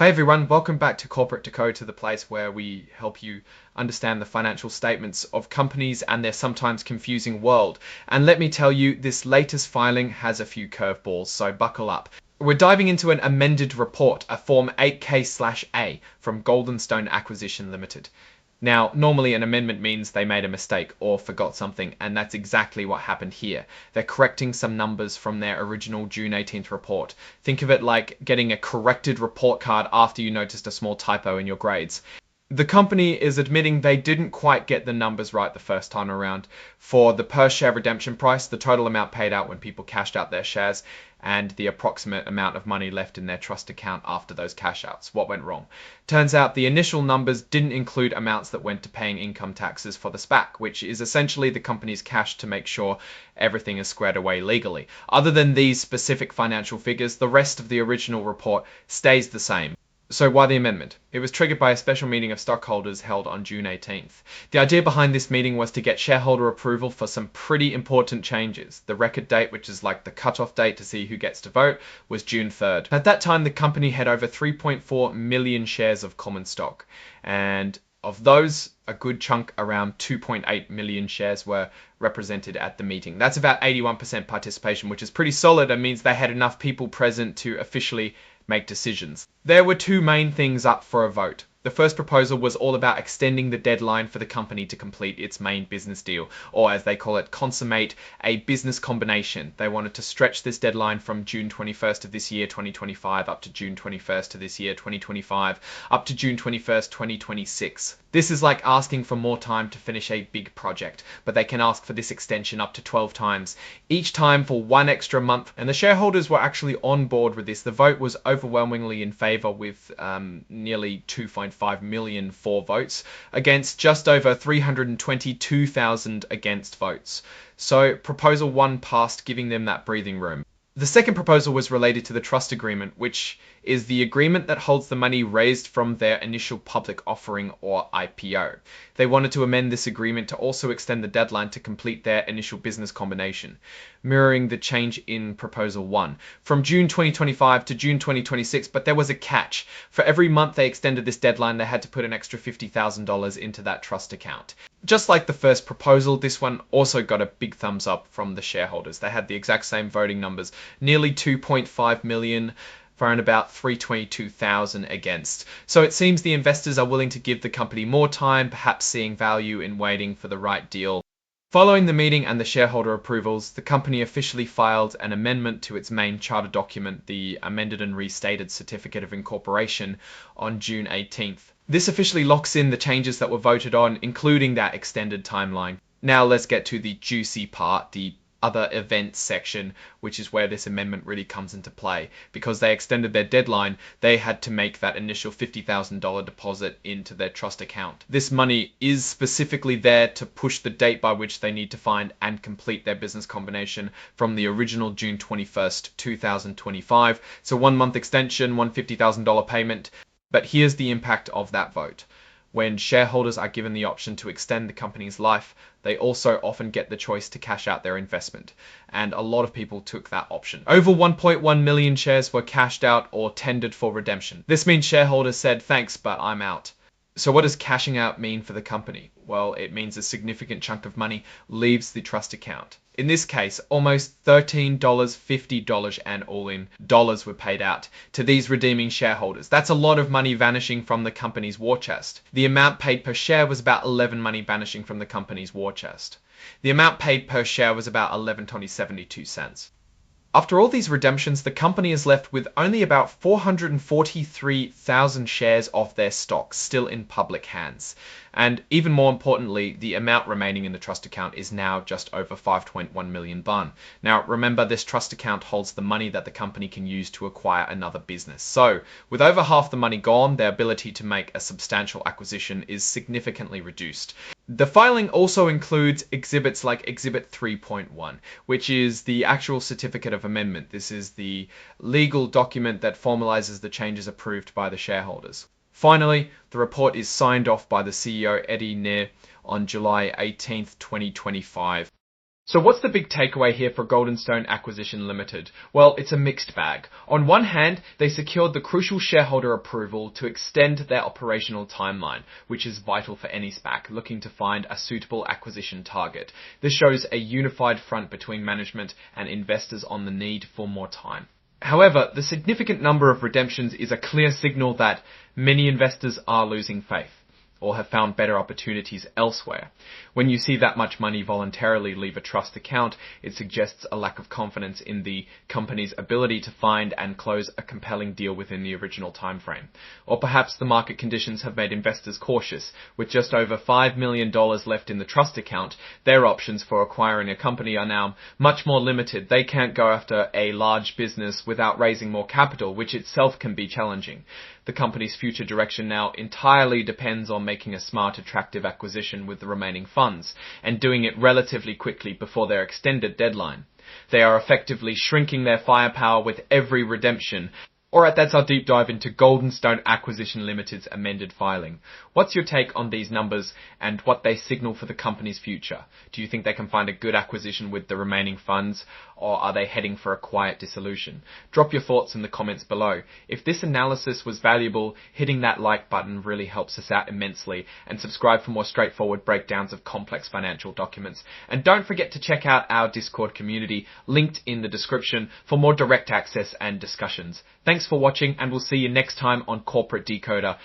Hey everyone, welcome back to Corporate Decode, the place where we help you understand the financial statements of companies and their sometimes confusing world. And let me tell you, this latest filing has a few curveballs, so buckle up. We're diving into an amended report, a Form 8K/A from Goldenstone Acquisition Limited. Now, normally an amendment means they made a mistake or forgot something, and that's exactly what happened here. They're correcting some numbers from their original June 18th report. Think of it like getting a corrected report card after you noticed a small typo in your grades. The company is admitting they didn't quite get the numbers right the first time around for the per share redemption price, the total amount paid out when people cashed out their shares, and the approximate amount of money left in their trust account after those cash outs. What went wrong? Turns out the initial numbers didn't include amounts that went to paying income taxes for the SPAC, which is essentially the company's cash to make sure everything is squared away legally. Other than these specific financial figures, the rest of the original report stays the same. So why the amendment? It was triggered by a special meeting of stockholders held on June 18th. The idea behind this meeting was to get shareholder approval for some pretty important changes. The record date, which is like the cutoff date to see who gets to vote, was June 3rd. At that time, the company had over 3.4 million shares of common stock. And of those, a good chunk, around 2.8 million shares, were represented at the meeting. That's about 81% participation, which is pretty solid and means they had enough people present to officially make decisions. There were two main things up for a vote. The first proposal was all about extending the deadline for the company to complete its main business deal, or as they call it, consummate a business combination. They wanted to stretch this deadline from June 21st of this year, 2025, up to June 21st of this year, 2025, up to June 21st, 2026. This is like asking for more time to finish a big project, but they can ask for this extension up to 12 times, each time for one extra month. And the shareholders were actually on board with this. The vote was overwhelmingly in favor with nearly 2.5 million for votes against just over 322,000 against votes. So proposal 1 passed, giving them that breathing room. The second proposal was related to the trust agreement, which is the agreement that holds the money raised from their initial public offering or IPO. They wanted to amend this agreement to also extend the deadline to complete their initial business combination, mirroring the change in proposal 1 from June 2025 to June 2026, but there was a catch. For every month they extended this deadline, they had to put an extra $50,000 into that trust account. Just like the first proposal, this one also got a big thumbs up from the shareholders. They had the exact same voting numbers, nearly 2.5 million for around about 322,000 against. So it seems the investors are willing to give the company more time, perhaps seeing value in waiting for the right deal. Following the meeting and the shareholder approvals, the company officially filed an amendment to its main charter document, the amended and restated certificate of incorporation, on June 18th. This officially locks in the changes that were voted on, including that extended timeline. Now let's get to the juicy part, the other events section, which is where this amendment really comes into play. Because they extended their deadline, they had to make that initial $50,000 deposit into their trust account. This money is specifically there to push the date by which they need to find and complete their business combination from the original June 21st, 2025. So 1 month extension, one $50,000 payment. But here's the impact of that vote. When shareholders are given the option to extend the company's life, they also often get the choice to cash out their investment. And a lot of people took that option. Over 1.1 million shares were cashed out or tendered for redemption. This means shareholders said, thanks, but I'm out. So what does cashing out mean for the company? Well, it means a significant chunk of money leaves the trust account. In this case, almost $13, $50 and all in dollars were paid out to these redeeming shareholders. That's a lot of money vanishing from the company's war chest. The amount paid per share was about 11 money vanishing from the company's war chest. The amount paid per share was about 11.72 cents. After all these redemptions, the company is left with only about 443,000 shares of their stock still in public hands. And even more importantly, the amount remaining in the trust account is now just over 5.1 million baht. Now, remember, this trust account holds the money that the company can use to acquire another business. So, with over half the money gone, their ability to make a substantial acquisition is significantly reduced. The filing also includes exhibits like Exhibit 3.1, which is the actual certificate of amendment. This is the legal document that formalizes the changes approved by the shareholders. Finally, the report is signed off by the CEO Eddie Ne on July 18th, 2025. So what's the big takeaway here for Goldenstone Acquisition Limited? Well, it's a mixed bag. On one hand, they secured the crucial shareholder approval to extend their operational timeline, which is vital for any SPAC looking to find a suitable acquisition target. This shows a unified front between management and investors on the need for more time. However, the significant number of redemptions is a clear signal that many investors are losing faith or have found better opportunities elsewhere. When you see that much money voluntarily leave a trust account, it suggests a lack of confidence in the company's ability to find and close a compelling deal within the original timeframe. Or perhaps the market conditions have made investors cautious. With just over $5 million left in the trust account, their options for acquiring a company are now much more limited. They can't go after a large business without raising more capital, which itself can be challenging. The company's future direction now entirely depends on making a smart, attractive acquisition with the remaining funds, and doing it relatively quickly before their extended deadline. They are effectively shrinking their firepower with every redemption. Alright, that's our deep dive into Goldenstone Acquisition Limited's amended filing. What's your take on these numbers and what they signal for the company's future? Do you think they can find a good acquisition with the remaining funds, or are they heading for a quiet dissolution? Drop your thoughts in the comments below. If this analysis was valuable, hitting that like button really helps us out immensely, and subscribe for more straightforward breakdowns of complex financial documents. And don't forget to check out our Discord community, linked in the description, for more direct access and discussions. Thanks for watching, and we'll see you next time on Corporate Decoder.